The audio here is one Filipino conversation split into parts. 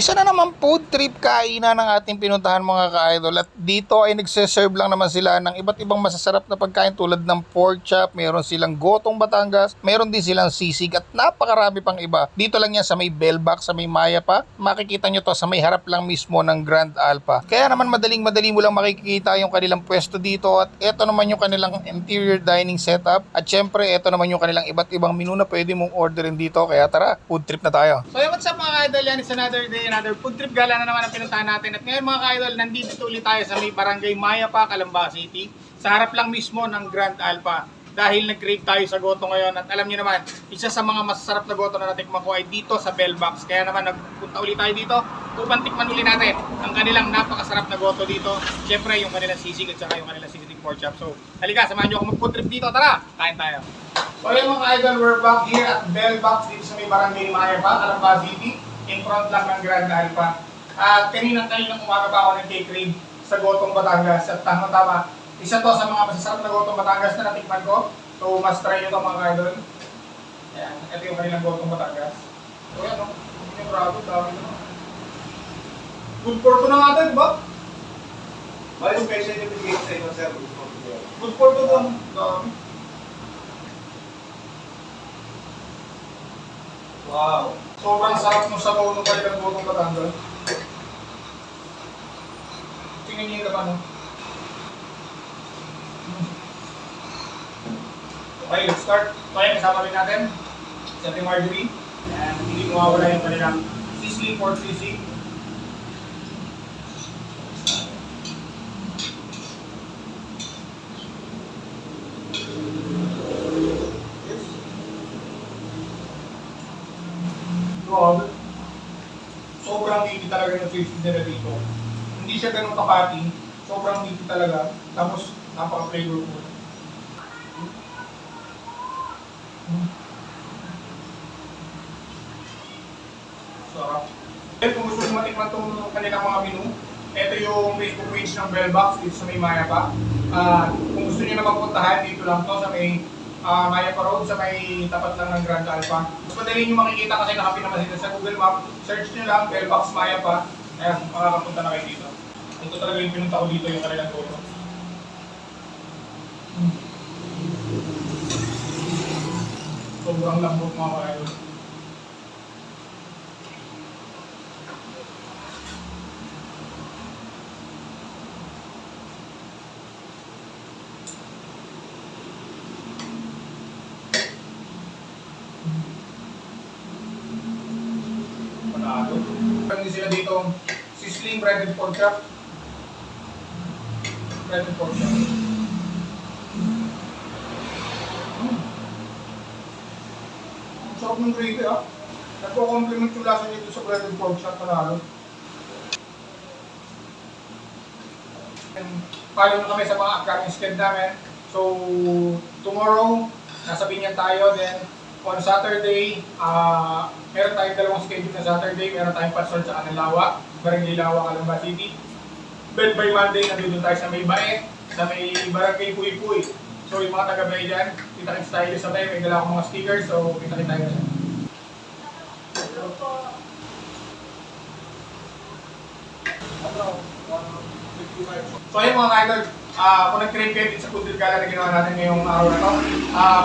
Isa na naman food trip kainan ng ating pinuntahan mga ka-idol, at dito ay nagse-serve lang naman sila ng iba't ibang masasarap na pagkain tulad ng pork chop, meron silang gotong Batangas, meron din silang sisig at napakarami pang iba. Dito lang yan sa may Bellbox, sa may Maya pa. Makikita nyo to sa may harap lang mismo ng Grand Alpha. Kaya naman madaling-madali mo lang makikita yung kanilang pwesto dito, at eto naman yung kanilang interior dining setup, at syempre eto naman yung kanilang iba't ibang menu na pwede mong orderin dito. Kaya tara, food trip na tayo. So what's up mga ka-idol, yan is another day, another food trip gala na naman ang pinuntahan natin. At ngayon mga ka-idol, nandito ulit tayo sa may Barangay Maya pa, Calamba City, sa harap lang mismo ng Grand Alpha. Dahil nag-crave tayo sa goto ngayon, at alam niyo naman, isa sa mga masasarap na goto na natikman ko ay dito sa Bellbox. Kaya naman nagpunta ulit tayo dito upang tikman ulit natin ang kanilang napakasarap na goto dito. Siyempre yung kanilang sisig at saka yung kanilang sisig pork chop. So halika, samahan niyo ako mag-food trip dito. Tara, kain tayo. So yun mga ka-idol, we're back here at Bellbox dito sa may Barangay Maya pa, Calamba City, in front lang ng Grand Alpha. At kaninang umaga pa ako nag-crave sa gotong Batangas, at tama-tama, isa to sa mga masasarap na gotong Batangas na natikman ko. So must try nyo to mga ka-idol. Ayan, ito yung kanilang gotong Batangas. So yan, no? Yung grabe, dami na. Good for to na nga ito, di ba? What is special yung bigay sa inyo, sir? Good for to doon. Dami. Wow! Sobrang sarap ng sabaw ng kanilang gotong Batangas. Tingnan niyo yung laman, no? Okay, let's start. So ayan, kasama rin natin si Ate Marjorie. And hindi mawawala yung kanilang sisig, pork sisig. Grabe. Sobrang meaty talaga yung sisig nila dito. Hindi siya ganun kapati. Sobrang meaty talaga. Tapos napaka-flavorful. Sarap. Then kung gusto nyo matikman itong kanilang mga menu, ito yung Facebook page ng Bellbox dito sa may Maya pa. Kung gusto nyo na magpuntahan, dito lang to sa may Maya pa Road, sa may tapat lang ng Grand Alpha. Mas madali nyo makikita kasi nakapin naman dito sa Google Map. Search nyo lang Bellbox Maya pa. Ayan, makakapunta na kayo dito. Ito talaga yung pinunta ko dito, yung kanilang goto. Sobrang lambot mga kayo. Panalo. Meron din sila dito sizzling breaded pork chop. Breaded pork chop. Sarap ng gravy ah. Nagko-compliment yung lasa nito sa breaded pork chop, panalo. And follow na kami sa mga upcoming sked namin. So, tomorrow, nasa Binyan tayo. Then, on Saturday, meron tayong dalawang schedule na Saturday. Meron tayong Patsol sa Kanalawa, Barangay Lawa, Calamba City. Then by Monday, nandun tayo sa may Bae, sa may Barangay Puy-Puy. So yung mga taga-Bay dyan, kita-kits tayo sa Bae. May dala akong mga stickers, so kita-kits tayo sa. So ayun mga ka-idol, kung nag-crave kayo dito sa food trip gala na ginawa natin ngayong araw na to,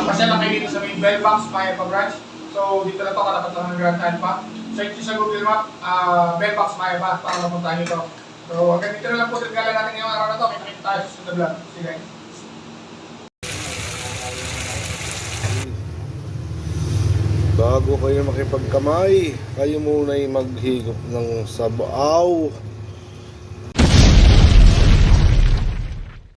pasya lang kayo dito sa main Bellbox, Maya pa branch. So dito na to, katapat lang ng Grand Alpha. Search nyo sa Google Map, Bellbox, Maya pa, para mapuntahan nyo to. So hanggang dito na lang food trip gala natin ngayong araw na to, kita-kits tayo sa susunod vlog. See you guys. Bago kayo makipagkamay, kayo muna'y maghigop ng sabaw.